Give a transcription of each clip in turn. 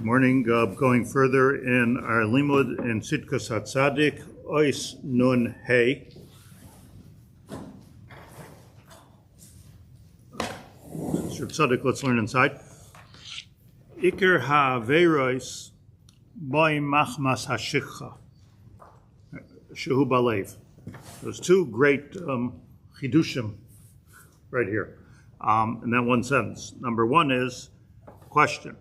Morning. Going further in our limud in Tzidkas Hatzadik, ois nun hey. Tzadok, let's learn inside. Iker ha'averos boi machmas hashikha shehu balev. There's two great chidushim right here in that one sentence. Number one is question.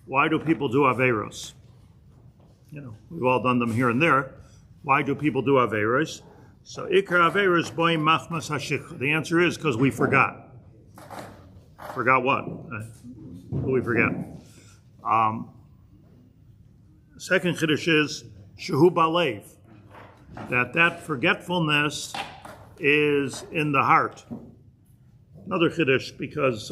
Why do people do averos? You know, we've all done them here and there. Why do people do averos? So, ikar averos boi machmas hashikha. The answer is because we forgot. Forgot what? What do we forget? Second chiddush is shehu balev. That forgetfulness is in the heart. Another chiddush because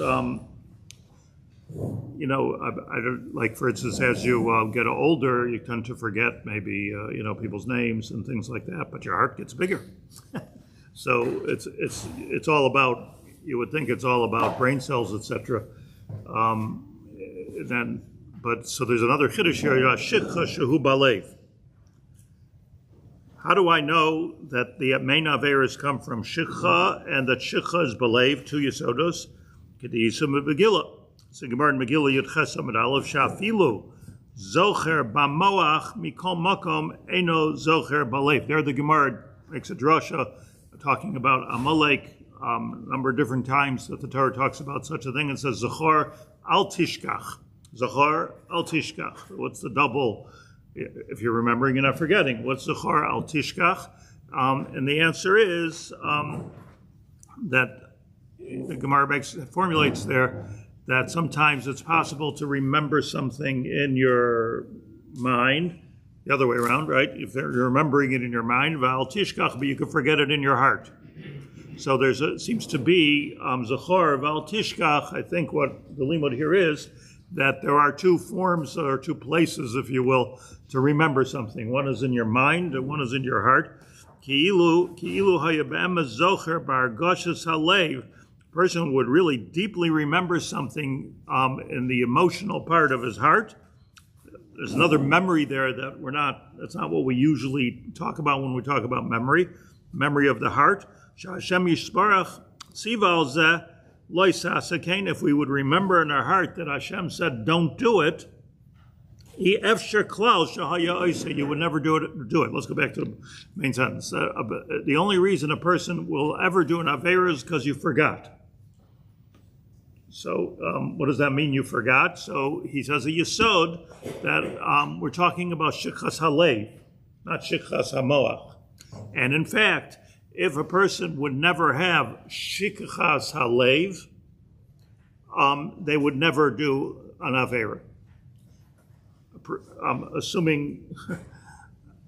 you know, I don't, like, for instance, as you get older, you tend to forget maybe, you know, people's names and things like that, but your heart gets bigger. So it's all about, you would think it's all about brain cells, etc. So there's another chiddush here, shikha shehu balev. How do I know that the main averos come from shikha and that shikha is balev, two yesodos? Kediyisum begilah. So Gemara in Megillah Yud Ches Amud Aleph Shafilu Zocher Bamoach Mikol Makom Eno Zocher Balev. There the Gemara makes a drasha talking about Amalek a number of different times that the Torah talks about such a thing and says Zochar Al Tishkach. Zochar Al Tishkach. What's the double? If you're remembering and not forgetting, what's Zochar Al Tishkach? And the answer is that the Gemara formulates there that sometimes it's possible to remember something in your mind, the other way around, right? If you're remembering it in your mind, val tishkach, but you can forget it in your heart. So seems to be zachor val tishkach. I think what the limud here is that there are two forms or two places, if you will, to remember something. One is in your mind, and one is in your heart. Ki'ilu hayabam zocher bar goshes halev. Person would really deeply remember something in the emotional part of his heart. There's another memory there that that's not what we usually talk about when we talk about memory of the heart. If we would remember in our heart that Hashem said, don't do it, you would never do it. Let's go back to the main sentence. The only reason a person will ever do an avera is because you forgot. So what does that mean, you forgot? So he says a yesod that we're talking about shikhas halev, not shikhas hamoach. And in fact, if a person would never have shikhas halev, they would never do an avera. Assuming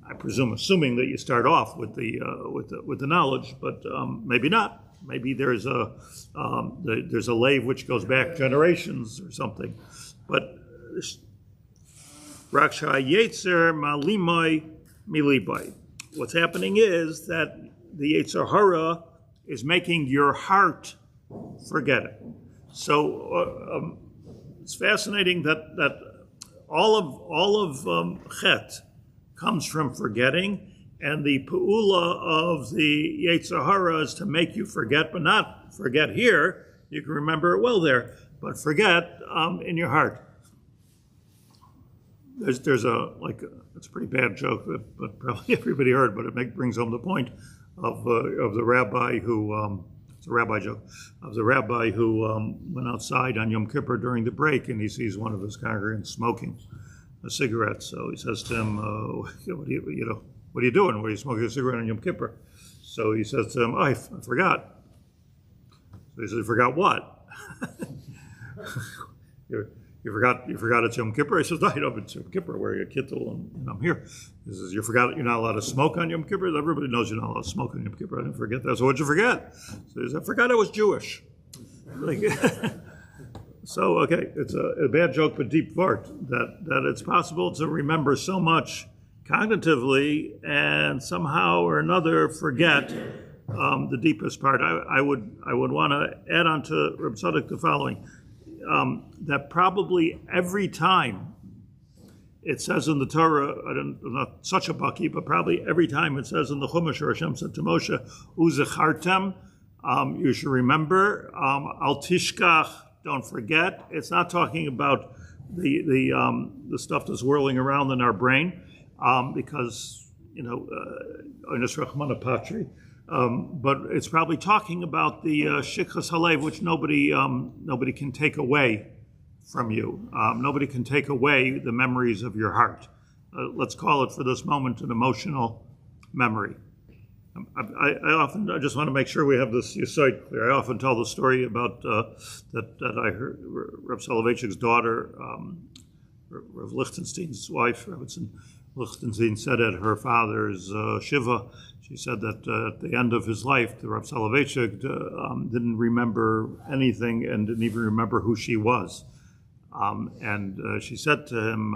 that you start off with the knowledge, but maybe not. Maybe there's a lave which goes back generations or something. But Raksha Yetzer Malimai Milibai. What's happening is that the Yetzer Hara is making your heart forget it. So it's fascinating that all of Chet comes from forgetting. And the pu'ula of the Yetzer Hara is to make you forget, but not forget here. You can remember it well there, but forget in your heart. There's it's a pretty bad joke, but probably everybody heard, but it brings home the point of the rabbi who, it's a rabbi joke, of the rabbi who went outside on Yom Kippur during the break and he sees one of his congregants smoking a cigarette. So he says to him, what are you doing? What are you smoking a cigarette on Yom Kippur? So he says to him, I forgot. So he says, you forgot what? you forgot it's Yom Kippur? He says, no, it's Yom Kippur, wearing a kittel, and I'm here. He says, you forgot you're not allowed to smoke on Yom Kippur? Everybody knows you're not allowed to smoke on Yom Kippur. I didn't forget that. So what'd you forget? So he says, I forgot I was Jewish. So, okay, it's a bad joke, but deep fart, that it's possible to remember so much cognitively and somehow or another forget the deepest part. I would want to add on to Reb Tzadok the following, that probably every time it says in the Torah, I'm not such a baki, but probably every time it says in the Chumash, or Hashem said to Moshe, Uzechartem, you should remember, Al Tishkach, don't forget. It's not talking about the stuff that's whirling around in our brain, because, Oinus Rachmana Patri, but it's probably talking about the Shikhas Halev, which nobody can take away from you. Nobody can take away the memories of your heart. Let's call it for this moment an emotional memory. I just want to make sure we have this Yesod clear. I often tell the story about that I heard Rav Soloveitchik's daughter, Rav Lichtenstein's wife, Rebbetzin Lichtenstein, said at her father's Shiva, she said that at the end of his life, the Rav Soloveitchik didn't remember anything and didn't even remember who she was. And she said to him,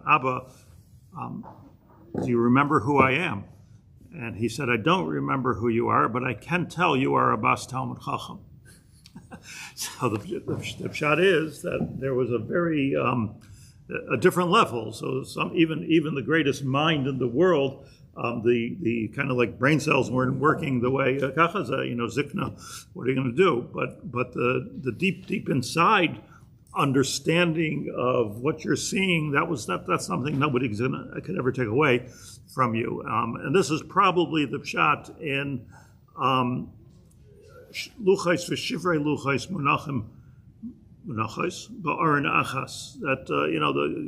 Abba, do you remember who I am? And he said, I don't remember who you are, but I can tell you are a Bas Talmud Chacham. So the pshat is that there was a very a different level. So even the greatest mind in the world, the kind of like brain cells weren't working the way Kachaza, Zikna, what are you going to do? But the deep inside understanding of what you're seeing, that's something nobody could ever take away from you. And this is probably the pshat in Luchais v'Shivrei Luchais Munachim Munachais Ba'arin Achas. That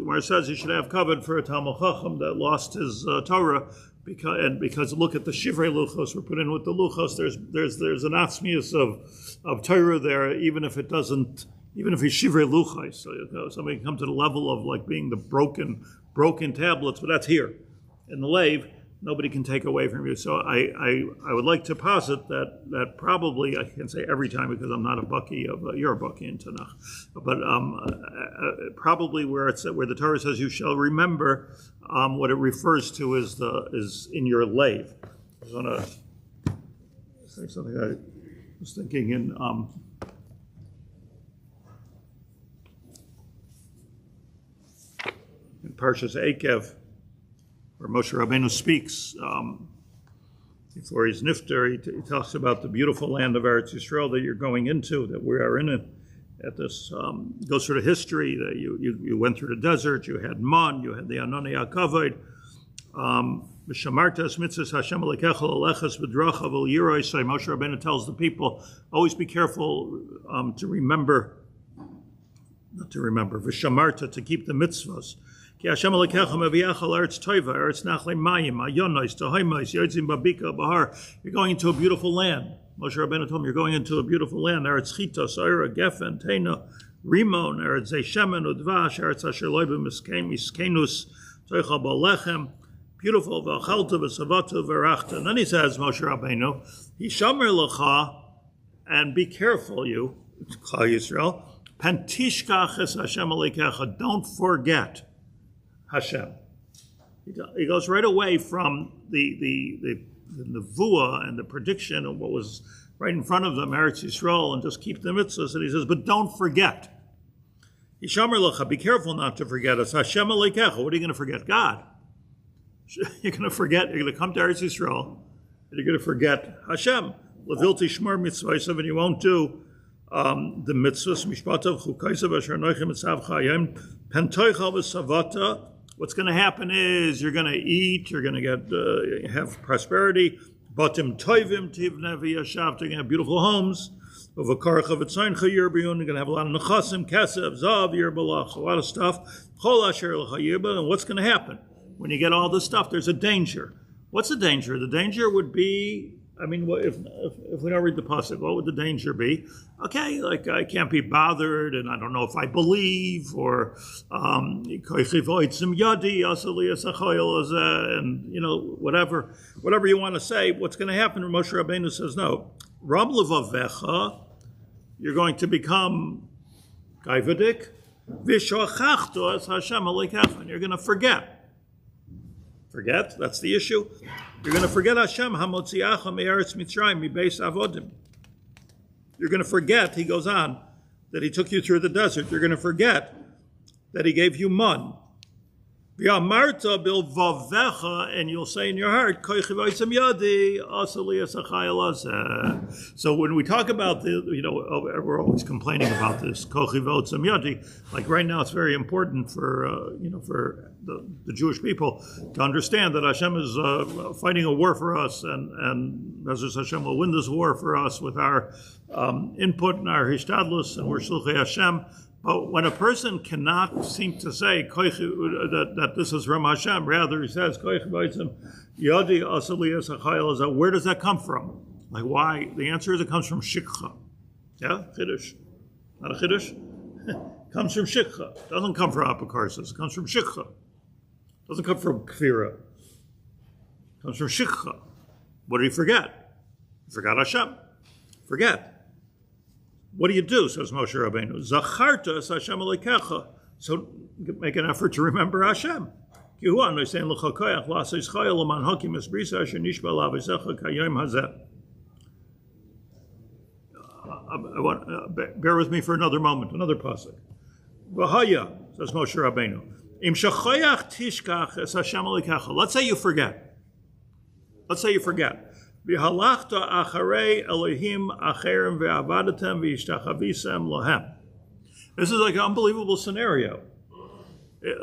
where it says you should have covered for a Talmud Chacham that lost his Torah, because look at the Shivrei Luchos were put in with the Luchos. There's an atzmius of Torah there, even if he's Shivrei Luchais. So somebody can come to the level of like being the broken tablets, but that's here. In the laiv, nobody can take away from you. So I would like to posit that probably, I can't say every time because I'm not a bucky of, you're a bucky in Tanakh, but probably where the Torah says you shall remember, what it refers to is in your laiv. I just want to say something I was thinking in Parshas Eikev, where Moshe Rabbeinu speaks before he's nifter, he talks about the beautiful land of Eretz Yisrael that you're going into, that we are in it. At this goes through the history that you went through the desert, you had man, you had the Anoni Akavod, Mishamartas mitzvahs Hashem alekecha alechas v'drachav al yiroi. So Moshe Rabbeinu tells the people, always be careful v'shamarta, to keep the mitzvahs. You're going into a beautiful land. Moshe Rabbeinu told him, you're going into a beautiful land. Eretz Chitos, Oira, Gefen, Teina, Rimon, Eretz Zeishemen, Udvash, Eretz Asher Loibu, Miskenus, Toicha Balechem, beautiful, V'achalta, V'savata, V'rachta. And then he says, Moshe Rabbeinu, Hishamer Lecha, and be careful, you, Klal Yisrael, Pentishkach es Hashem Alekecha, don't forget Hashem. He goes right away from the nevuah and the prediction of what was right in front of them, Eretz Yisrael, and just keep the mitzvahs. And he says, but don't forget. Yishamer lecha, be careful not to forget us. Hashem alekecha, what are you going to forget? God. You're going to come to Eretz Yisrael, and you're going to forget Hashem. Levilti shmar mitzvahs, and you won't do the mitzvahs, mishpachto, chukaisav, asher noichem etzav chayim, pentoicha v'savata. What's going to happen is you're going to eat, you're going to have prosperity. Batim toivim tivne v'yashav, you're going to have beautiful homes. V'karcha v'tzayin chayir b'yun, you're going to have a lot of nechasim, kesef, zav, yirbalach, a lot of stuff. Chol asher l'chayirba, and what's going to happen? When you get all this stuff, there's a danger. What's the danger? The danger would be, if we don't read the pasuk, what would the danger be? Okay, like I can't be bothered, and I don't know if I believe, or and whatever you want to say. What's going to happen? Moshe Rabbeinu says, no, Ram levavecha, you're going to become gaivadik, v'shachachto es Hashem alekecha, and you're going to forget. Forget, that's the issue. You're going to forget Hashem, hamotziacha me'eretz Mitzrayim mibeis avodim. You're going to forget, he goes on, that he took you through the desert. You're going to forget that he gave you man. V'amarta bilvavecha, and you'll say in your heart, koichi v'otzim yadi, asali esachayil hazeh. So when we talk about we're always complaining about this, koichi v'otzim yadi. Like right now, it's very important for for the Jewish people to understand that Hashem is fighting a war for us, and Bezos Hashem will win this war for us with our input and our hishtadlus, and we're shluchei Hashem. But when a person cannot seem to say that this is from Hashem, rather he says, where does that come from? Like why? The answer is it comes from shikha. Yeah, chiddush. Not a chiddush. It comes from shikha. It doesn't come from apocarsis. It comes from shikha. It doesn't come from kfira. It comes from shikha. What did he forget? He forgot Hashem. Forget. What do you do, says Moshe Rabbeinu? Zacharta es Hashem Elokecha. So make an effort to remember Hashem. I want, bear with me for another moment, another pasuk. V'haya, says Moshe Rabbeinu. Im shachoyach tishkach es Hashem Elokecha. Let's say you forget. Let's say you forget. V'halachta acharei Elohim acherim ve'avadatem v'yishtachavisem lohem. This is like an unbelievable scenario.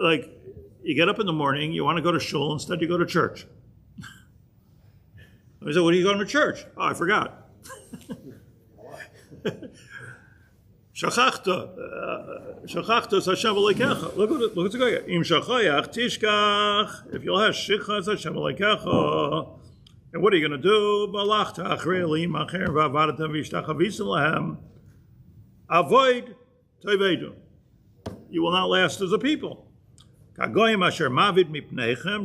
Like, you get up in the morning, you want to go to shul, instead you go to church. I said, what are you going to church? Oh, I forgot. Shachachta es Hashem Elokecha. Look what's going on. Im shachoyach tishkach. If you'll have shicha es Hashem Elokecha. And what are you going to do? Avoid toivedu. You will not last as a people.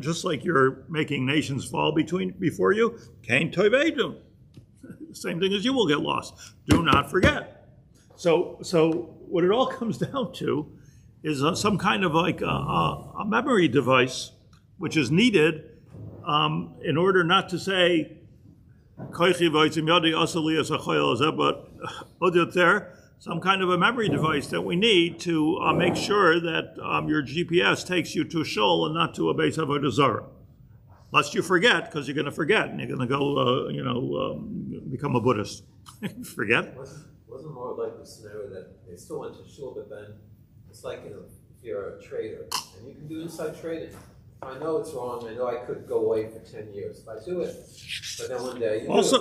Just like you're making nations fall before you. Kain toivedu. Same thing as you will get lost. Do not forget. So what it all comes down to is some kind of like a memory device, which is needed in order not to say, but some kind of a memory device that we need to make sure that your GPS takes you to shul and not to a Beis Avodah Zarah. Lest you forget, because you're going to forget, and you're going to go, become a Buddhist. Forget? Wasn't more like the scenario that they still went to shul, but then it's like, if you're a trader, and you can do inside trading. I know it's wrong. I know I could go away for 10 years if I do it. But then one day you do it. So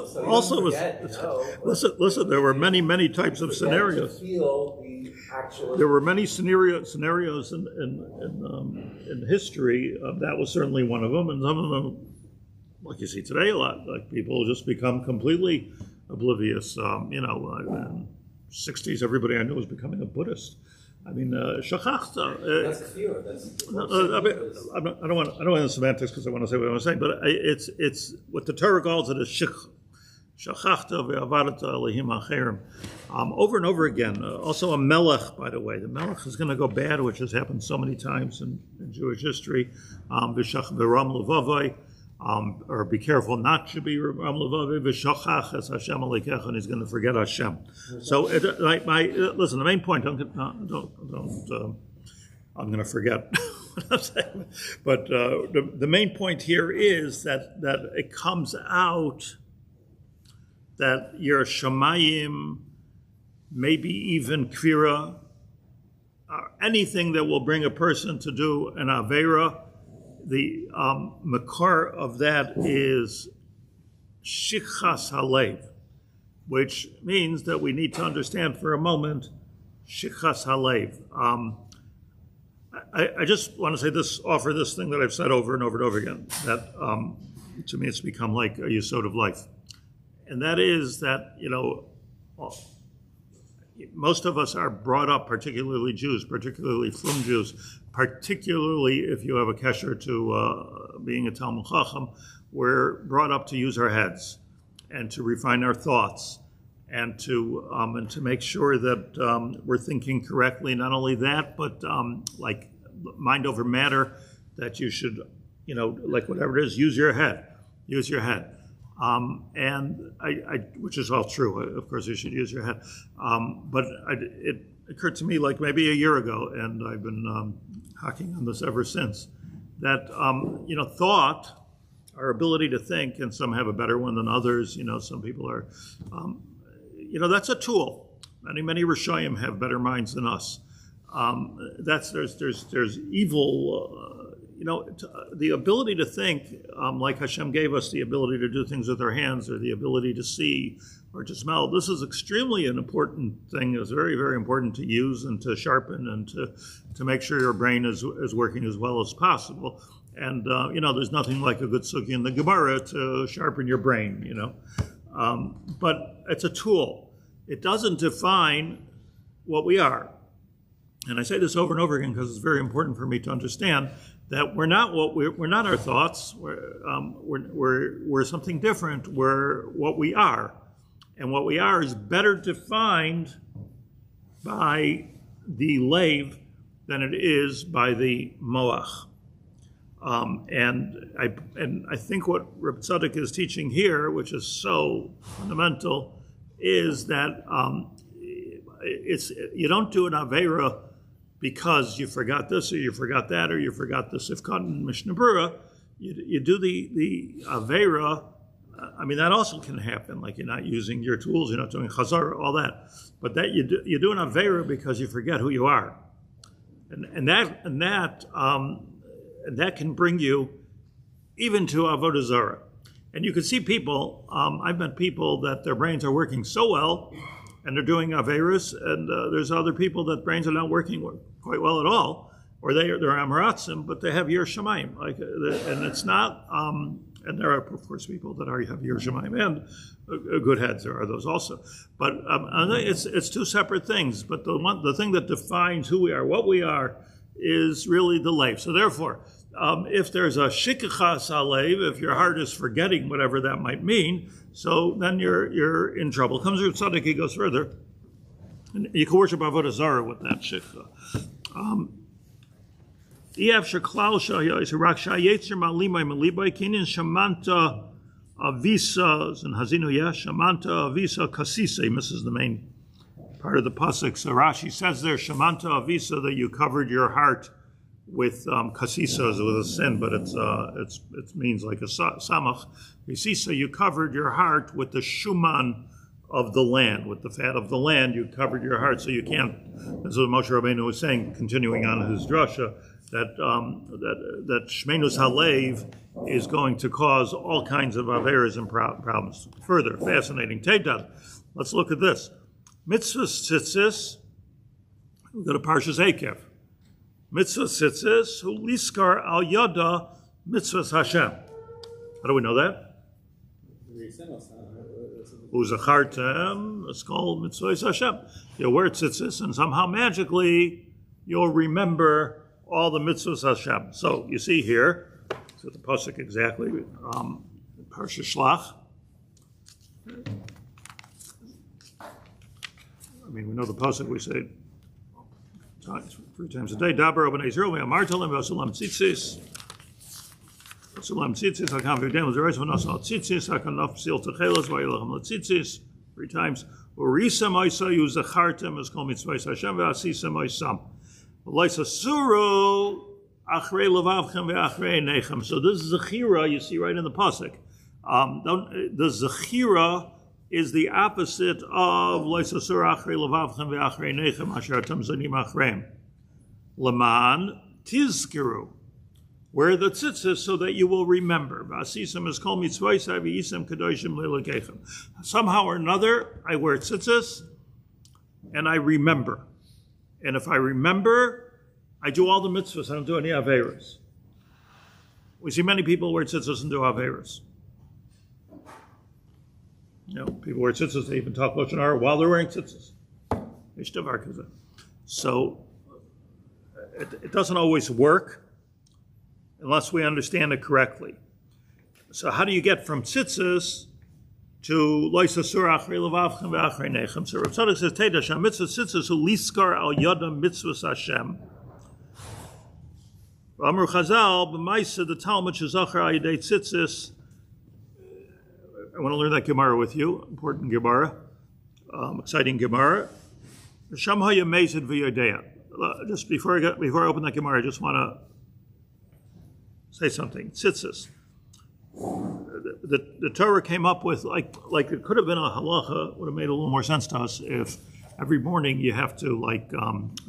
listen. There were many types of scenarios. There were many scenarios in history. That was certainly one of them, and some of them, like you see today, a lot. Like people just become completely oblivious. In the 60s, everybody I knew was becoming a Buddhist. I mean, shachachta. That's clear. I don't want the semantics because I want to say what I want to say, but it's what the Torah calls it is shachachta ve'avadata Elohim acherim. Over and over again. Also a melech, by the way. The melech is going to go bad, which has happened so many times in Jewish history. V'shach v'ram levavai. Or be careful not to be Ram Levavi v'shachach es Hashem Elokecha, and he's going to forget Hashem. So, listen. The main point. I'm going to forget what I'm saying. But the main point here is that it comes out that your shamayim, maybe even kvira, anything that will bring a person to do an avera. The makar of that is shichas halev, which means that we need to understand for a moment shichas halev. I just want to say this, offer this thing that I've said over and over and over again, that to me it's become like a yesod of life. And that is that, most of us are brought up, particularly Jews, particularly from Jews, particularly if you have a kesher to being a Talmud Chacham, we're brought up to use our heads and to refine our thoughts and to make sure that we're thinking correctly. Not only that, but like mind over matter, that you should, like whatever it is, use your head. And I, which is all true. Of course, you should use your head. But it occurred to me like maybe a year ago, and I've been hacking on this ever since, that, thought, our ability to think, and some have a better one than others, some people are, that's a tool. Many Rishonim have better minds than us. There's evil, the ability to think, like Hashem gave us the ability to do things with our hands, or the ability to see or to smell. This is extremely an important thing. It's very, very important to use and to sharpen and to make sure your brain is working as well as possible. And, there's nothing like a good sugya in the Gemara to sharpen your brain, But it's a tool. It doesn't define what we are. And I say this over and over again because it's very important for me to understand that we're not our thoughts. We're something different. We're what we are, and what we are is better defined by the leyv than it is by the moach. And I think what Reb Tzadok is teaching here, which is so fundamental, is that you don't do an aveira because you forgot this or you forgot that or you forgot the sifkat and mishnah berurah. You do the aveira. That also can happen. Like you're not using your tools, you're not doing chazara, all that. But that you do an aveira because you forget who you are, and that can bring you even to avodah zarah. And you can see people. I've met people that their brains are working so well, and they're doing aveirus, and there's other people that brains are not working quite well at all, or they're amaratzim, but they have Yiras Shamayim. And it's not. And there are, of course, people that have Yiras Shamayim and good heads. There are those also, but it's two separate things. But the thing that defines who we are, what we are, is really the leyv. So therefore, if there's a shikachas haleiv, if your heart is forgetting whatever that might mean, so then you're in trouble. Comes Rav Tzaddik, he goes further, and you can worship avodah zarah with that shikha. Shamanta avisa and hazinu shamanta avisa kasise. This is the main part of the pasuk. So Rashi says there, shamanta avisa, that you covered your heart with kasisa, with a sin, but it means like a samach. Visisa, you covered your heart with the shuman of the land, with the fat of the land. You covered your heart, so you can't. That's what Moshe Rabbeinu was saying, continuing on his drasha, that shmenus haleiv is going to cause all kinds of averas and problems. Further, fascinating. Teidad. Let's look at this. Mitzvahs tzitzis. We go to Parshas Eikev. Mitzvahs tzitzis hu liskar al yada mitzvahs Hashem. How do we know that? Uzachartem, it's called mitzvahs Hashem. You'll wear tzitzis, and somehow magically you'll remember all the mitzvahs Hashem. So you see here, so the pasuk exactly, Parsha Shlach. We know the pasuk. We say 3 times a day. Daber Oben Ezra ve'amartalim ve'asulam tzitzis. Sולם tzitzis hakam v'yudem l'zereis v'nosal tzitzis hakam nafsil techelos v'ayilachem l'tzitzis 3 times. U'risa ma'isa yuzachartem is called mitzvahs Hashem ve'asisa ma'isam. V'leisa suru achrei levavchem ve'achrei nechem. So this is zechira, you see right in the pasuk. The zechira is the opposite of leisa suru achrei levavchem ve'achrei nechem asher atam zanim achreim. Leman tizkiru. Wear the tzitzis so that you will remember. V'asisam is called mitzvahs v'yisam kadoshim le'elokechem. Somehow or another, I wear tzitzis, and I remember. And if I remember, I do all the mitzvahs. I don't do any averas. We see many people wear tzitzis and do averas. People wear tzitzis. They even talk lashon hara while they're wearing tzitzis. So it doesn't always work unless we understand it correctly. So how do you get from tzitzis to loisa surah achrei levavchem ve'achrei nechem? So Rav Tzadok says, Teda sham mitzvah tzitzis hu liskar al yada mitzvahs Hashem. Amru Chazal b'maisa the Talmud shezachar al yadei tzitzis. I want to learn that Gemara with you. Important Gemara, exciting Gemara. Sham hayamezid v'yodea. Just before I open that Gemara, I just want to say something. Tzitzis. The Torah came up with, like it could have been a halacha, would have made a little more sense to us if every morning you have to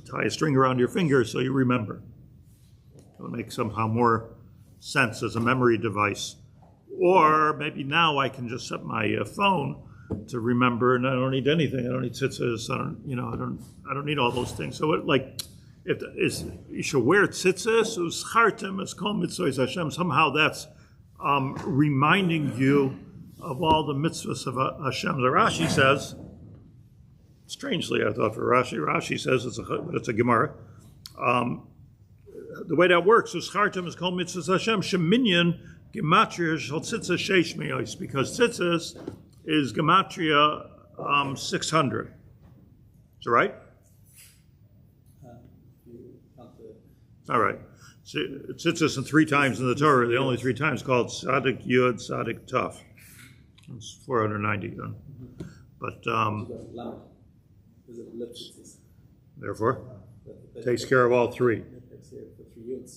tie a string around your finger so you remember. It would make somehow more sense as a memory device. Or maybe now I can just set my phone to remember, and I don't need anything. I don't need tzitzis. I don't need all those things. So you should wear tzitzis. Uschartem es kol mitzvos Hashem. Somehow that's reminding you of all the mitzvahs of Hashem. The Rashi says, strangely, I thought for Rashi says it's a Gemara. The way that works is Chartem is called mitzvahs Hashem sheminyan gematria shel tzitzis sheish me'os, because tzitzis is gematria 600. Is that right? All right. So tzitzis in 3 times in the Torah. The only 3 times called Tzadik Yud Tzadik Taf. It's 490 then. But therefore, takes care of all 3.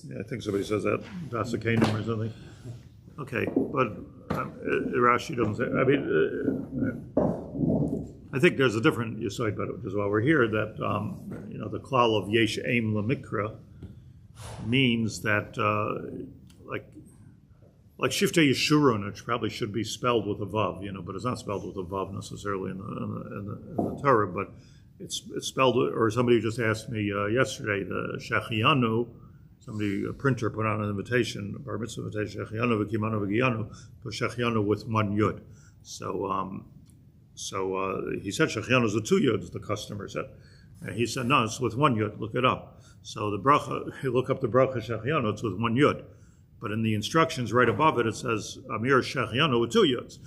Yeah, I think somebody says that. That's the Canaan or something. Okay, but Rashi doesn't say. I mean, I think there's a different yesod, but just while we're here, that the klal of yesh aim lemikra means that like Shivtei Yeshurun, which probably should be spelled with a vav, but it's not spelled with a vav necessarily in the Torah, but it's spelled. Or somebody just asked me yesterday, the Shechianu. Somebody, a printer, put on an invitation, a bar mitzvah invitation, Shechianu v'kimanu v'giyanu, put Shechianu with 1 yud. So he said Shechianu is with 2 yuds, the customer said. And he said, no, it's with 1 yud, look it up. So the bracha, you look up the bracha Shechianu, it's with 1 yud. But in the instructions right above it, it says Amir Shechianu with 2 yuds.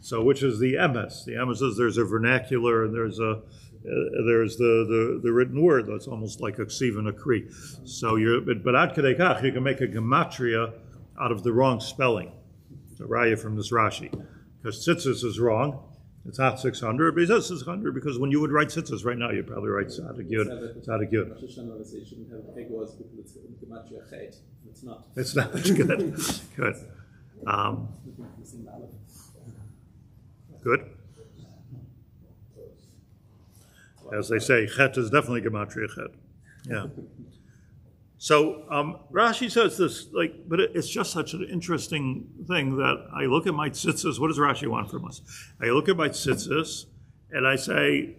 So which is the emes? The emes is there's a vernacular and there's the written word. That's almost like a ksiv and a kri. So but ad kedei kach, you can make a gematria out of the wrong spelling. It's a raya from this Rashi, because tzitzis is wrong. It's not 600, but he says 600 because when you would write tzitzis right now, you'd probably write Tzadik Yud. Tzadik Yud. It's not. It's not. It's good. Good. Good. As they say, chet is definitely gematria chet. Yeah. So Rashi says this, but it's just such an interesting thing that I look at my tzitzis. What does Rashi want from us? I look at my tzitzis and I say,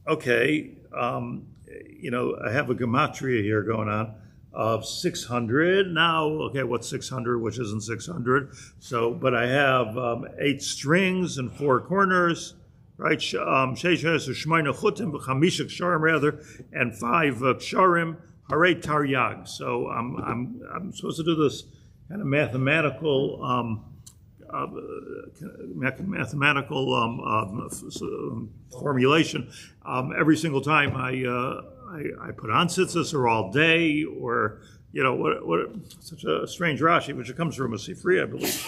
okay, I have a gematria here going on of 600. Now, okay, what's 600, which isn't 600? So, but I have 8 strings and 4 corners. Right, sheishes shmeina chutim v'chamisha ksharim rather, and 5 ksharim harei taryag. So I'm supposed to do this kind of mathematical formulation every single time I put on tzitzis, or all day, or what such a strange Rashi, which it comes from a Sifri, I believe.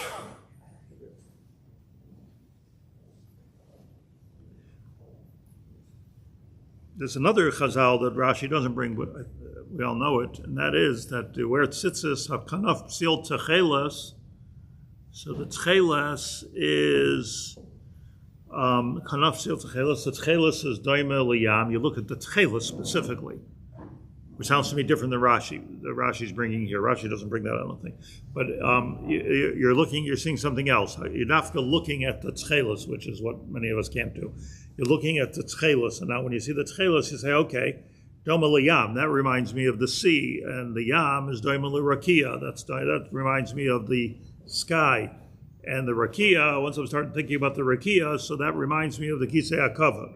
There's another chazal that Rashi doesn't bring, but we all know it, and that is that where tzitzis have kanaf psil techelas, so the techelas is kanaf psil techelas. The techelas is doime liyam. You look at the techelas specifically, which sounds to me different than Rashi. The Rashi's bringing here. Rashi doesn't bring that, I don't think. But you're seeing something else. You're not looking at the techelas, which is what many of us can't do. You're looking at the tchelas, and now when you see the tchelas, you say, okay, Doma Liyam, that reminds me of the sea, and the Yam is Doma Lirakia, that reminds me of the sky. And the Rakia, once I started thinking about the Rakia, so that reminds me of the Kisei HaKavod.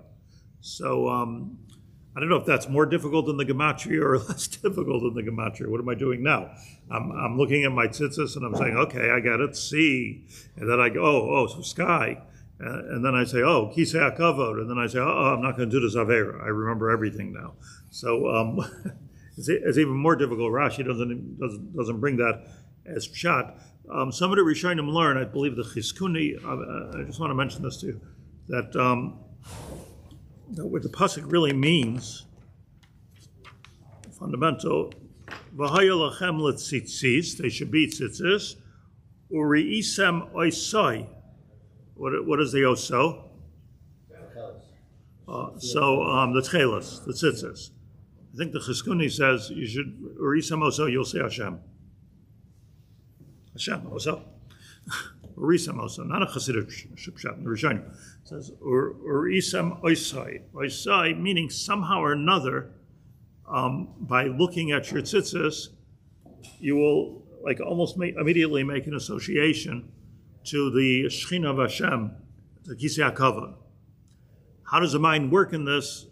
So I don't know if that's more difficult than the gematria or less difficult than the gematria. What am I doing now? I'm looking at my tzitzis, and I'm saying, okay, I got it, sea. And then I go, so sky. And then I say, Kisei HaKavod, and then I say, I'm not going to do this Avera. I remember everything now. So it's even more difficult. Rashi doesn't bring that as pshat. Some of the Rishonim learn, I believe the Chizkuni, I just want to mention this to you, that what the pasuk really means, fundamental, V'haya lachem letzitzis, they should be tzitzis. Uri'isem oisai. What is the oso? The Kehillas, the tzitzis. I think the Chizkuni says you should, Uri'isem oso, you'll say Hashem. Hashem, oso. Uri'isem oso, not a Hasidic shipshat in the Rishonim. It says Uri'isem oisai. Oisai meaning somehow or another, by looking at your tzitzis, you will almost immediately make an association to the Shechina of Hashem, the Kisei HaKavod. How does the mind work in this?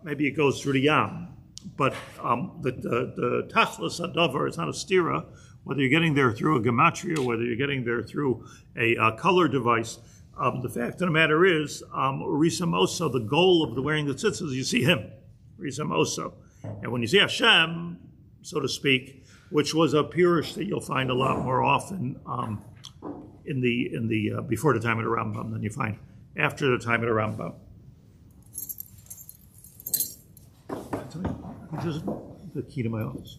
Maybe it goes through the Yam, but the Tachlis Hadavar is not a stira, whether you're getting there through a gematria, whether you're getting there through a color device. The fact of the matter is, Urisam Oso, the goal of the wearing the tzitzis, you see him, Urisam Oso. And when you see Hashem, so to speak, which was a pirush that you'll find a lot more often in the before the time of the Rambam than you find after the time of the Rambam. Just the key to my office.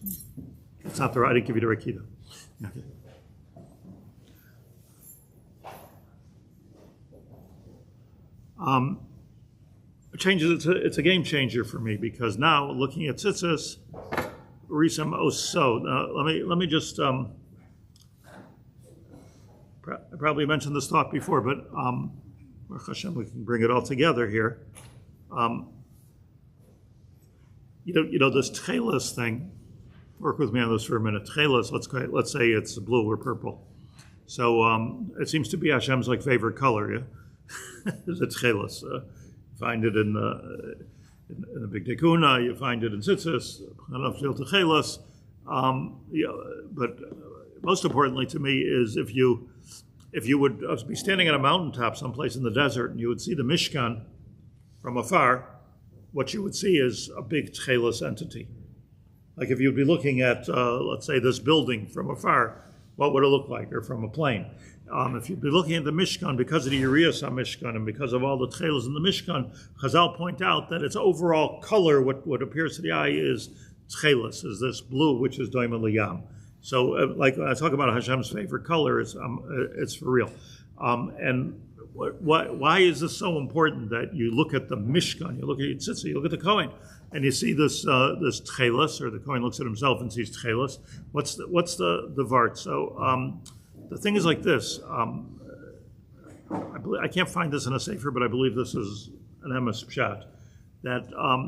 It's not the right. I didn't give you the right key though. Okay. Changes. It's a game changer for me because now looking at tzitzis, Risam Oso. Let me just. I probably mentioned this thought before, but Baruch Hashem, we can bring it all together here. You know this Kehillas thing. Work with me on this for a minute. Kehillas, let's say it's blue or purple. So it seems to be Hashem's favorite color. Yeah, it's Kehillas. Find it in the Big Dekuna, you find it in Tzitzis, but most importantly to me is if you would be standing on a mountaintop someplace in the desert and you would see the Mishkan from afar, what you would see is a big Kehillas entity. Like if you'd be looking at, let's say, this building from afar, what would it look like, or from a plane? If you'd be looking at the Mishkan, because of the Urias Mishkan and because of all the Kehillas in the Mishkan, Chazal point out that its overall color, what appears to the eye, is Kehillas, is this blue, which is Doima Liyam. So, when I talk about Hashem's favorite color, it's for real. And why is this so important that you look at the Mishkan, you look at Yitzitza, you look at the Kohen, and you see this Kehillas, or the Kohen looks at himself and sees Kehillas? What's the Vart? So. The thing is like this. I can't find this in a sefer, but I believe this is an emes pshat. That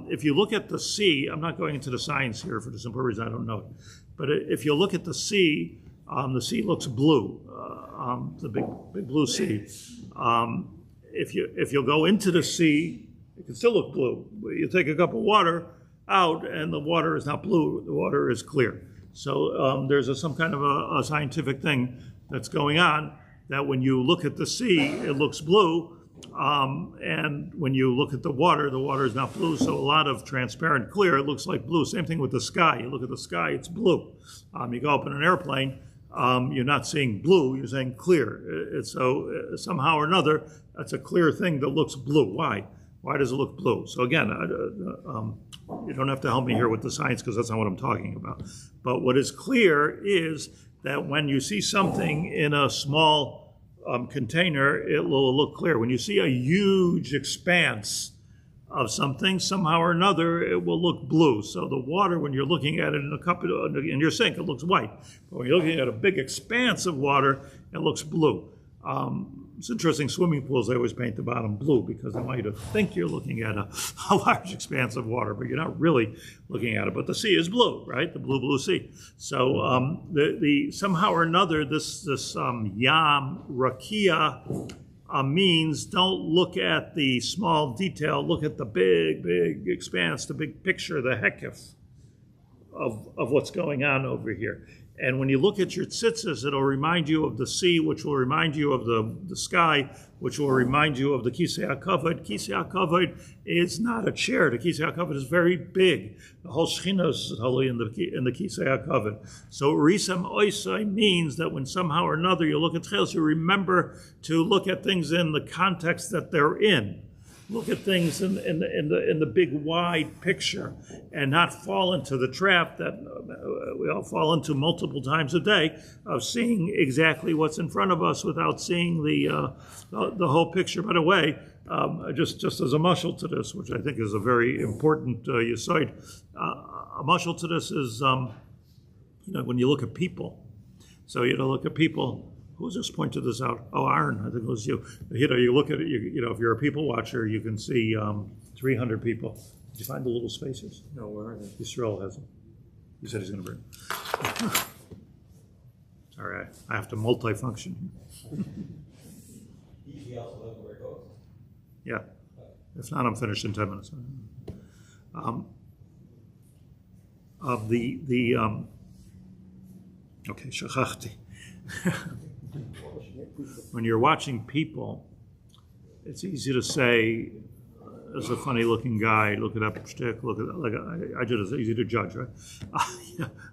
if you look at the sea, I'm not going into the science here for the simple reason I don't know it. But if you look at the sea looks blue, the big blue sea. If you'll go into the sea, it can still look blue. You take a cup of water out, and the water is not blue; the water is clear. So there's some kind of a scientific thing that's going on, that when you look at the sea, it looks blue, and when you look at the water is not blue, so a lot of transparent clear, it looks like blue. Same thing with the sky. You look at the sky, it's blue. You go up in an airplane, you're not seeing blue, you're saying clear. So somehow or another, that's a clear thing that looks blue. Why? Why does it look blue? So again, you don't have to help me here with the science because that's not what I'm talking about. But what is clear is that when you see something in a small container, it will look clear. When you see a huge expanse of something, somehow or another, it will look blue. So the water, when you're looking at it in a cup in your sink, it looks white. But when you're looking at a big expanse of water, it looks blue. It's interesting, swimming pools, they always paint the bottom blue because they want you to think you're looking at a large expanse of water, but you're not really looking at it. But the sea is blue, right? The blue sea. So the somehow or another, this yam rakia means don't look at the small detail, look at the big expanse, the big picture, the hekif of what's going on over here. And when you look at your tzitzis, it'll remind you of the sea, which will remind you of the sky, which will remind you of the Kisei HaKavod. Kisei HaKavod is not a chair. The Kisei HaKavod is very big. The whole Shechina is totally in the Kisei HaKavod. So Risam Oisai means that when somehow or another you look at Kehillas, you remember to look at things in the context that they're in. look at things in the big wide picture and not fall into the trap that we all fall into multiple times a day of seeing exactly what's in front of us without seeing the whole picture. By the way, just as a mashal to this, which I think is a very important yesod, a mashal to this is when you look at people. So look at people. Who just pointed this out? Oh, Aaron, I think it was you. You look at it, if you're a people watcher, you can see 300 people. Did you find the little spaces? No, where are they? Yisrael has them. He said he's going to bring them. Sorry, I have to multifunction. Yeah. If not, I'm finished in 10 minutes. Okay, shachachti. When you're watching people, it's easy to say, "There's a funny-looking guy. Look at that shtick. Look at that." Like I just, it's easy to judge, right?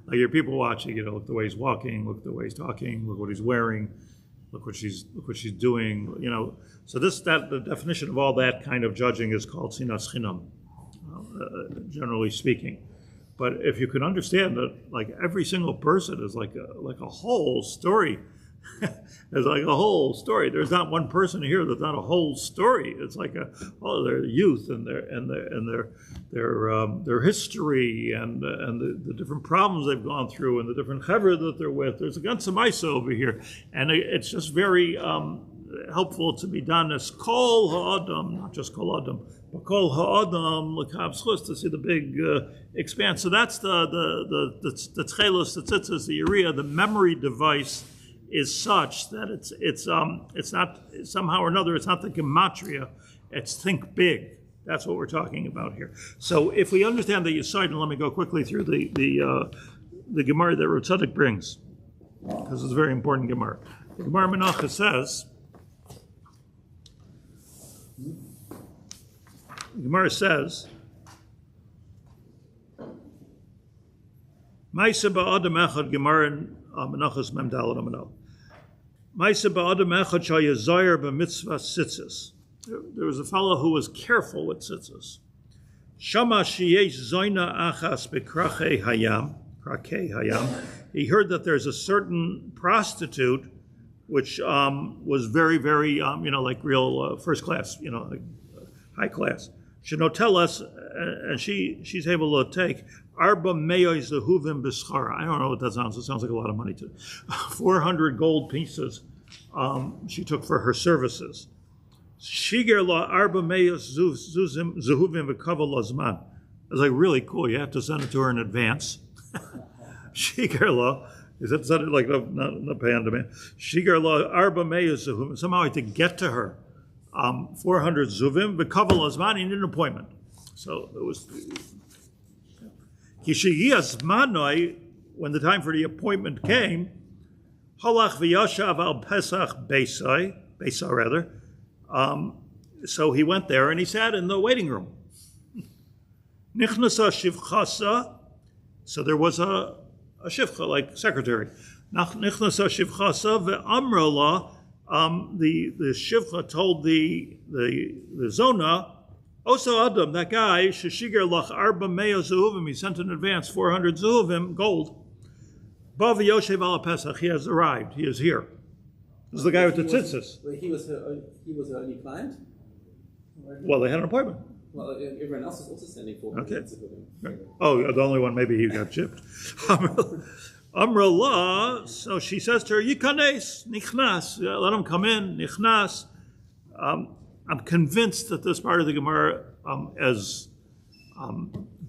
Like you're people watching. Look at the way he's walking. Look at the way he's talking. Look what he's wearing. Look what she's doing. So the definition of all that kind of judging is called sinas chinam, generally speaking. But if you can understand that, like every single person is like a whole story. There's like a whole story. There's not one person here that's not a whole story. It's like their youth and their history and the different problems they've gone through and the different chevra that they're with. There's a ganze maisa over here, and it's just very helpful to be done as kol ha'adam, not just kol adam, but kol ha'adam l'kav schus, to see the big expanse. So that's the tchelos, the tzitzis, the urea, the memory device is such that it's not somehow or another, it's not the gematria, it's think big. That's what we're talking about here. So if we understand the yesod, and let me go quickly through the Gemara that Rav Tzadok brings, because it's a very important Gemara. The Gemara Menachah says, Ma'aseh ba'adam echad, Gemara Menachos Mem Daled Amud. Ma'aseh ba'adam echad shayazayer b'mitzvah tzitzis. There was a fellow who was careful with tzitzis. Shama sheyesh zoyna achas b'krakei hayam. He heard that there's a certain prostitute which was very, very, like real first class, like high class. Shenotel, and she's able to take arba me'os zehuvim b'schara. I don't know what that sounds. It sounds like a lot of money to 400 gold pieces she took for her services. Shiger la arba me'os zehuvim v'kava lazman. It's like really cool. You have to send it to her in advance. Shiger la. Is that sounded like not pay on demand? Shiger la arba me'os zehuvim. Somehow I had to get to her. 400 zuvim, v'kava lazman, he needed an appointment. So it was. When the time for the appointment came, halach v'yashav al pesach beisai rather. So he went there and he sat in the waiting room. Nichnasa shivchasa. So there was a shivcha, like secretary. Nichnasa shivchasa ve'amra la. The shivcha told the zona, Oso Adam, that guy, Sheshiger Lach Arba Meo Zehuvim, he sent in advance 400 Zehuvim, gold. Bav Yoshev ala Pesach, he has arrived, he is here. This is the guy with the tzitzis. He was the only client? Well, they had an appointment. Well, everyone else is also sending 400 Zehuvim. Right. Oh, the only one, maybe he got chipped. Amrullah, so she says to her, Yikanes, Nichnas, let him come in, Nichnas. I'm convinced that this part of the Gemara, as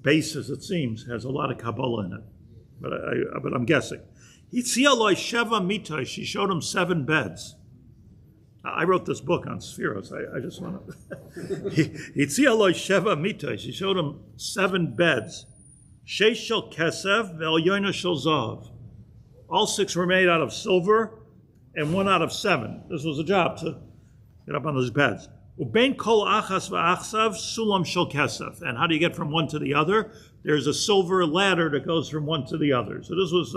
base as it seems, has a lot of Kabbalah in it. But I'm guessing. Hitziyaloi Sheva Mitai, she showed him 7 beds. I wrote this book on Spheros. I just want to. Hitziyaloi Sheva Mitai, she showed him 7 beds. Sheish shel Kesef, Ve'elyoina shel Zav. All 6 were made out of silver, and 1 out of 7. This was a job to get up on those beds. Ubein kol achas v'achsav sulam shel kesef. And how do you get from one to the other? There's a silver ladder that goes from one to the other. So this was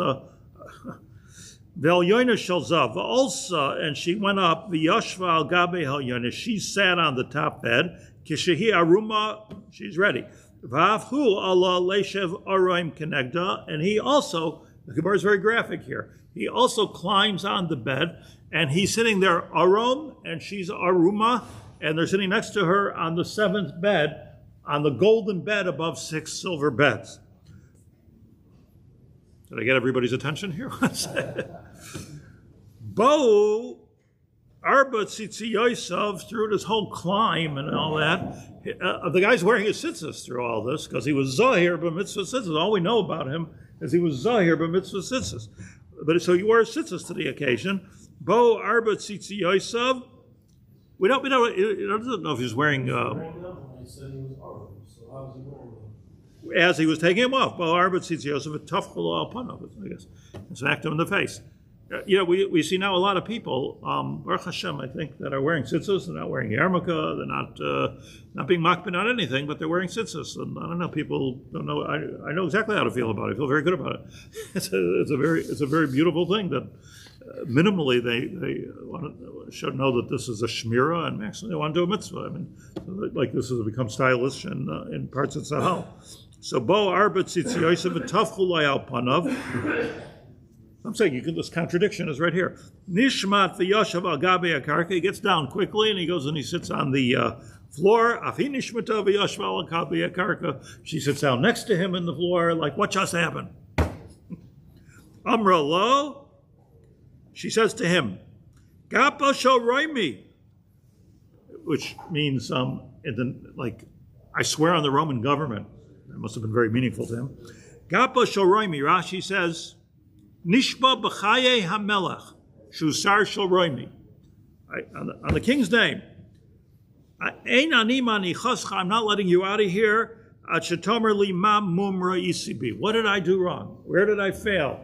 Ve'elyoina shel zav. Also, and she went up, v'yashva al gabe ha'elyoina. She sat on the top bed. Kishehi aruma, she's ready. V'afhu Allah leishev aroim kenegda, and he also, the Gemara is very graphic here, he also climbs on the bed, and he's sitting there arom, and she's aruma, and they're sitting next to her on the 7th bed, on the golden bed above 6 silver beds. Did I get everybody's attention here? Bo Arba Tzitzi through this whole climb and all that. The guy's wearing his tzitzis through all this because he was Zahir b'mitzvah tzitzis. All we know about him is he was Zahir b'mitzvah tzitzis. But so he wore tzitzis to the occasion. Bo Arba Tzitzi We don't know if he's wearing. As he was taking him off, Bo Arba Tzitzi Yosef, a tough al panav, I guess. Smacked him in the face. We see now a lot of people, Baruch Hashem, I think, that are wearing tzitzis. They're not wearing yarmulke. They're not being makpid on anything, but they're wearing tzitzis. And I don't know, people don't know. I know exactly how to feel about it. I feel very good about it. It's a very beautiful thing that minimally they should know that this is a shmira, and actually they want to do a mitzvah. I mean, like this has become stylish in parts of Tzahal. So Bo Arba Tzitzi Yosef Tafchulay Al Panav. I'm saying this contradiction is right here. Nishmat v'yashav al gabi hakarka. He gets down quickly and he goes and he sits on the floor. Afi nishmata v'yashav al gabi hakarka. She sits down next to him in the floor, like, what just happened? Amra lo. She says to him, Gapa shoraimi, which means I swear on the Roman government. That must have been very meaningful to him. Gapa shoraimi. Rashi says, Nishba b'chaye hamelech, shusar shoroimi. On the king's name. Ein ani manichascha, I'm not letting you out of here. At shetomer li mam mum ra'isibi. What did I do wrong? Where did I fail?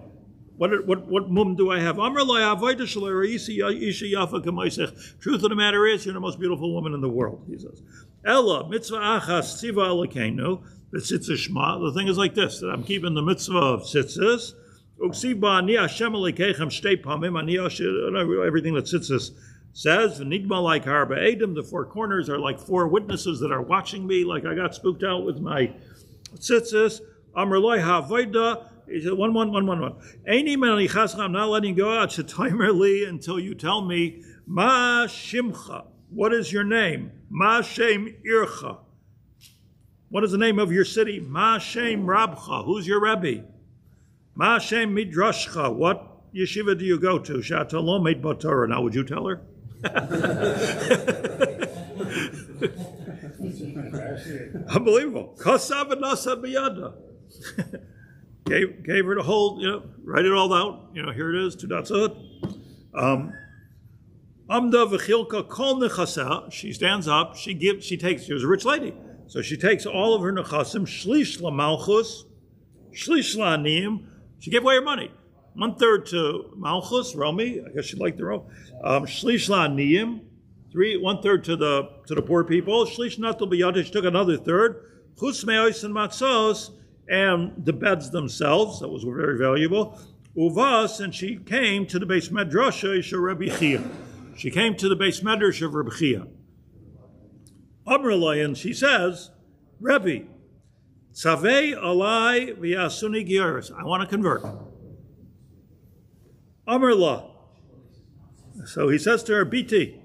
What mum do I have? Amar lo avodah shelo ra'isi isha yafa k'maisech. Truth of the matter is, you're the most beautiful woman in the world, he says. Ella mitzvah achas tziva alakeinu v'tzitzah shma. The thing is like this, that I'm keeping the mitzvah of tzitzis. Everything that Tzitzis says, the 4 corners are like 4 witnesses that are watching me, like I got spooked out with my Tzitzis. He said, 1. I'm not letting you go out until you tell me, Ma Shimcha, what is your name? Ma Shem Ircha, what is the name of your city? Ma Shem Rabcha, who's your Rebbe? Ma Shem Midrashcha, what yeshiva do you go to? Shatalo made Batorah. Now, would you tell her? Unbelievable. Kosav and Nasa Biyada. Gave her the whole, write it all out. Here it is, 2 dots. Amda v'chilka kol nechasa. She stands up. She was a rich lady. So she takes all of her nechasim, shlish lamalchus, shlish la'aniyim. She gave away her money. 1/3 to Malchus, Romi. I guess she liked the Rome. Shlish la'aniyim. 1/3 to the poor people. Shlish natal b'yada. She took another 1/3. Chutz me'os and matzos, and the beds themselves. That was very valuable. Uvas, and she came to the base medrasha of Rabbi Chia. She came to the base medrash of Rabbi Chia. Amrullah, and she says, Rebbe, Tzavei alai v'yasuni giyuris. I want to convert. Amrullah. So he says to her, Biti,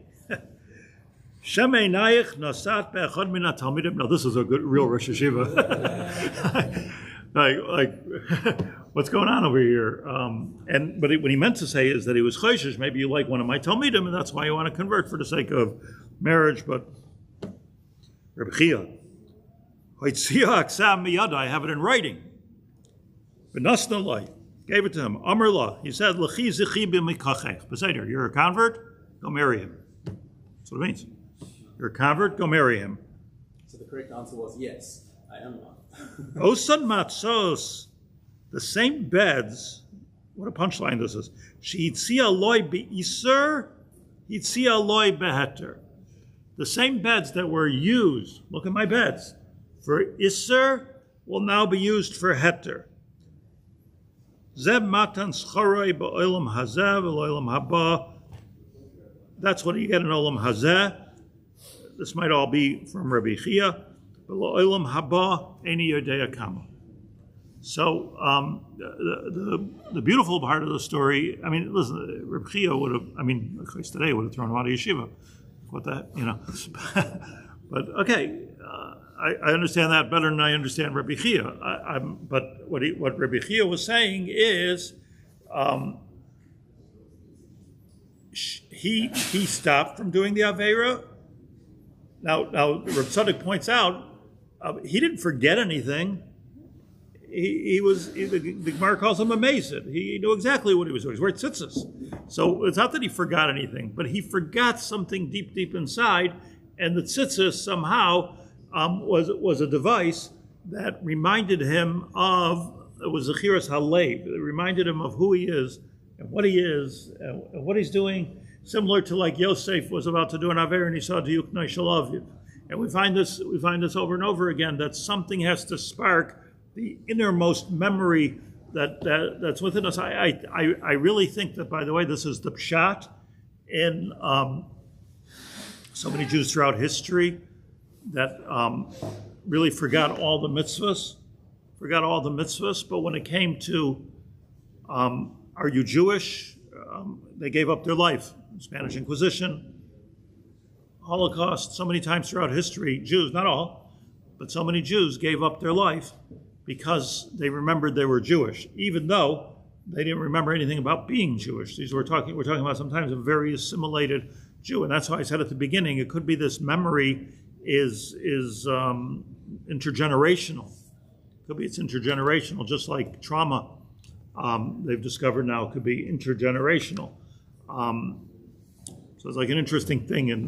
Shemei nayich nasat be'echad min ha'talmidim. Now this is a good, real Rosh Hashiva. like, what's going on over here? But what he meant to say is that he was choishish. Maybe you like one of my talmidim, and that's why you want to convert for the sake of marriage. But Rabbi Chia, I have it in writing. Gave it to him. Amrullah. He said, Beseder, you're a convert, go marry him. That's what it means. You're a convert, go marry him. So the correct answer was yes, I am one. Osan matzos, the same beds. What a punchline this is. She'itzia loy be'iser, hitzia loy beheter. The same beds that were used, look at my beds, for iser will now be used for heter. Zeb matan schoroi ba'olam hazeh v'lo'olam haba. That's what you get in olam hazeh. this might all be from Rabbi Chia. V'lo haba eni yodea kama. So the beautiful part of the story, I mean, listen, Rabbi Chia would have, I mean, of course today would have thrown him out of yeshiva. What the, But okay, I understand that better than I understand Rabbi Chia. But what Rabbi Chia was saying is, he stopped from doing the Aveira. Now Rav Tzadok points out, he didn't forget anything. The Gemara calls him amazed. He knew exactly what he was doing. He's wearing tzitzis. So it's not that he forgot anything, but he forgot something deep inside, and the tzitzis somehow was a device that reminded him of, it was the Kehillas Leyv. It reminded him of who he is and what he is and what he's doing, similar to like Yosef was about to do an Aver and he saw Diyuknai Shalav. And we find this over and over again, that something has to spark the innermost memory that's within us. I really think that, by the way, this is the pshat in so many Jews throughout history that really forgot all the mitzvahs, but when it came to are you Jewish, they gave up their life. Spanish Inquisition, Holocaust, so many times throughout history, Jews, not all, but so many Jews gave up their life because they remembered they were Jewish, even though they didn't remember anything about being Jewish. We're talking about sometimes a very assimilated Jew, and that's why I said at the beginning, it could be this memory is intergenerational. It could be it's intergenerational, just like trauma. They've discovered now could be intergenerational. So it's like an interesting thing in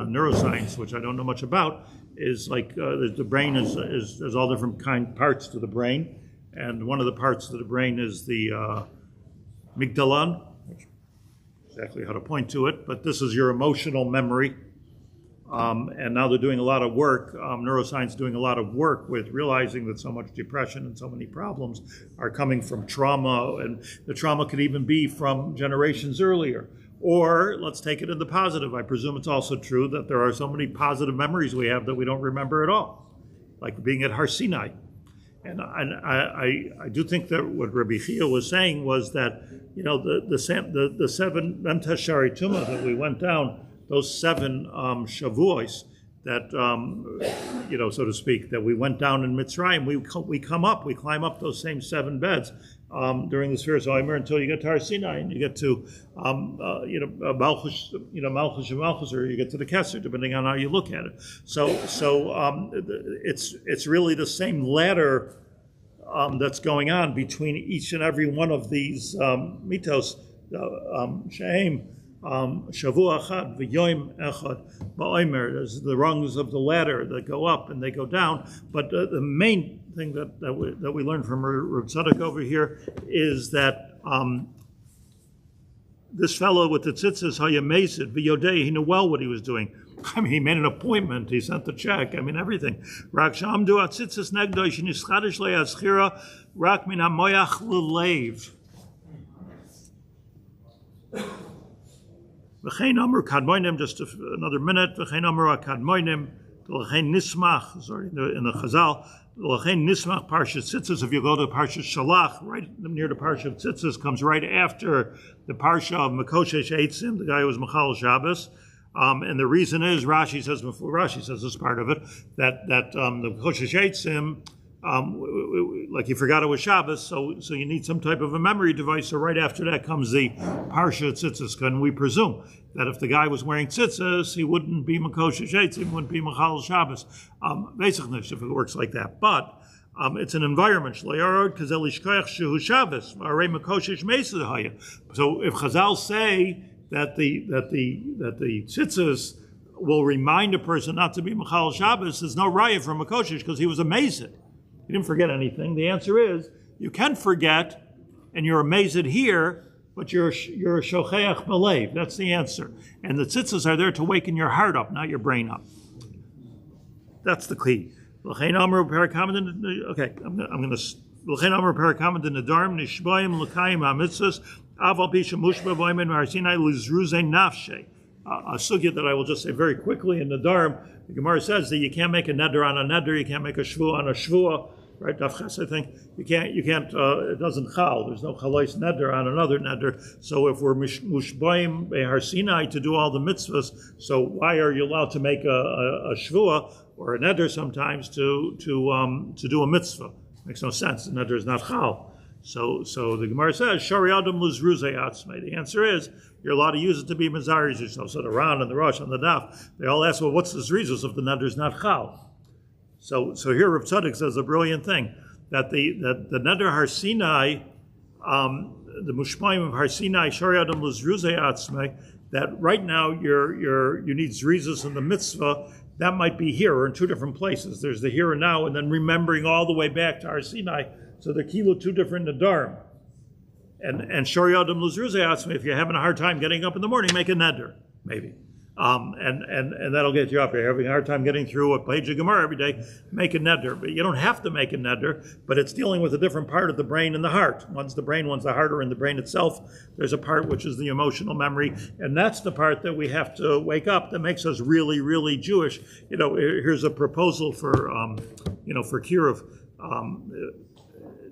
neuroscience, which I don't know much about, is like the brain there's all different parts to the brain, and one of the parts of the brain is the amygdala, which exactly how to point to it, but this is your emotional memory. And now they're doing a lot of work, neuroscience doing a lot of work with realizing that so much depression and so many problems are coming from trauma, and the trauma could even be from generations earlier. Or let's take it in the positive. I presume it's also true that there are so many positive memories we have that we don't remember at all, like being at Har Sinai. And I do think that what Rabbi Chia was saying was that, the 7 Memtes Shari Tumah that we went down, those 7 Shavuos that, so to speak, that we went down in Mitzrayim, we climb up those same 7 beds during the spheres of Omer until you get to Har Sinai, and you get to, Malchus, Malchus, or you get to the Kesser, depending on how you look at it. So it's really the same ladder that's going on between each and every one of these mitos, Shehem, Shavua Echad, V'yoim Echad, Ba'omer. There's the rungs of the ladder that go up and they go down. But the main thing that we learned from Rav Tzadok over here is that this fellow with the tzitzis, Hayamezid, V'yodei, he knew well what he was doing. I mean, he made an appointment, he sent the check, I mean, everything. Rak Shamdu Atzitzis Negdosh, Nishchadish Le'azchira, Rak Min HaMoyach L'Leiv. V'chein Amru Kadmoinim, just another minute. V'chein Amru Kadmoinim, V'chein Nismach, sorry, in the Chazal, V'chein Nismach Parshat Tzitzis. If you go to Parshat Shalach, right near the Parshat Tzitzis, comes right after the Parsha of Mekoshesh Eitzim, the guy who was Mechal Shabbos. And the reason is, Rashi says this part of it, that the Mekoshesh Eitzim, like you forgot it was Shabbos, so you need some type of a memory device. So right after that comes the Parsha Tzitzis, and we presume that if the guy was wearing tzitzis, he wouldn't be Mekoshesh Eitzim, he wouldn't be Mechal Shabbos. Basically, if it works like that, but it's an environment. So if Chazal say that the tzitzis will remind a person not to be Mechal Shabbos, there's no raya from Mekoshesh because he was amazed. He didn't forget anything. The answer is, you can forget, and you're amazed here, but you're a shocheach b'leiv. That's the answer. And the tzitzis are there to waken your heart up, not your brain up. That's the key. Okay, I'm going to. L'chein amar parakamad in the darm nishbayim l'kayim hamitzvos aval pisha mushba v'aymen marsinai lizruzei nafshe. a sugya that I will just say very quickly in the Dharm. The Gemara says that you can't make a neder on a neder, you can't make a shvua on a shvua, right? Daf Ches, I think you can't. It doesn't chal. There's no chalais neder on another neder. So if we're mushbaim behar Sinai to do all the mitzvahs, so why are you allowed to make a shvua or a neder sometimes to do a mitzvah? Makes no sense. The neder is not chal. So the Gemara says, Shari Adam luz ruzei atzmei. The answer is, you're allowed to use it to be mezaris yourself. So the Ran and the Rosh and the Daf, they all ask, well, what's the reasons if the neder is not chal? So here Rav Tzadok says a brilliant thing, that the neder Har Sinai, the mushmayim of Har Sinai, Shari Adam luz ruzei atzmei, that right now you need zrizas in the mitzvah. That might be here or in two different places. There's the here and now, and then remembering all the way back to Har Sinai. So they're kilo two different nadarim. And Shori Adam Luzruzei Atzmei, if you're having a hard time getting up in the morning, make a neder, maybe. And that'll get you up. You're having a hard time getting through a page of Gemara every day, make a neder. But you don't have to make a neder, but it's dealing with a different part of the brain and the heart. One's the brain, one's the heart, or in the brain itself. There's a part which is the emotional memory, and that's the part that we have to wake up that makes us really, really Jewish. Here's a proposal for Kiruv.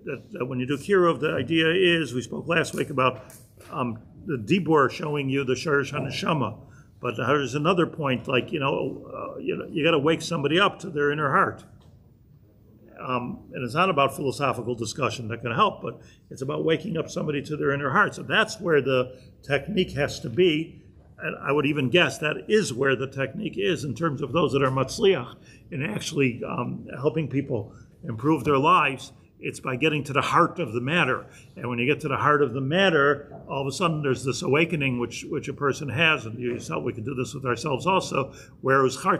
That when you do Kiruv, the idea is, we spoke last week about the Dibur showing you the Sharish HaNeshama. But there's another point, like, you got to wake somebody up to their inner heart. And it's not about philosophical discussion that can help, but it's about waking up somebody to their inner heart. So that's where the technique has to be. And I would even guess that is where the technique is in terms of those that are matzliach in actually helping people improve their lives. It's by getting to the heart of the matter. And when you get to the heart of the matter, all of a sudden there's this awakening which a person has, and we can do this with ourselves also, where it was hard to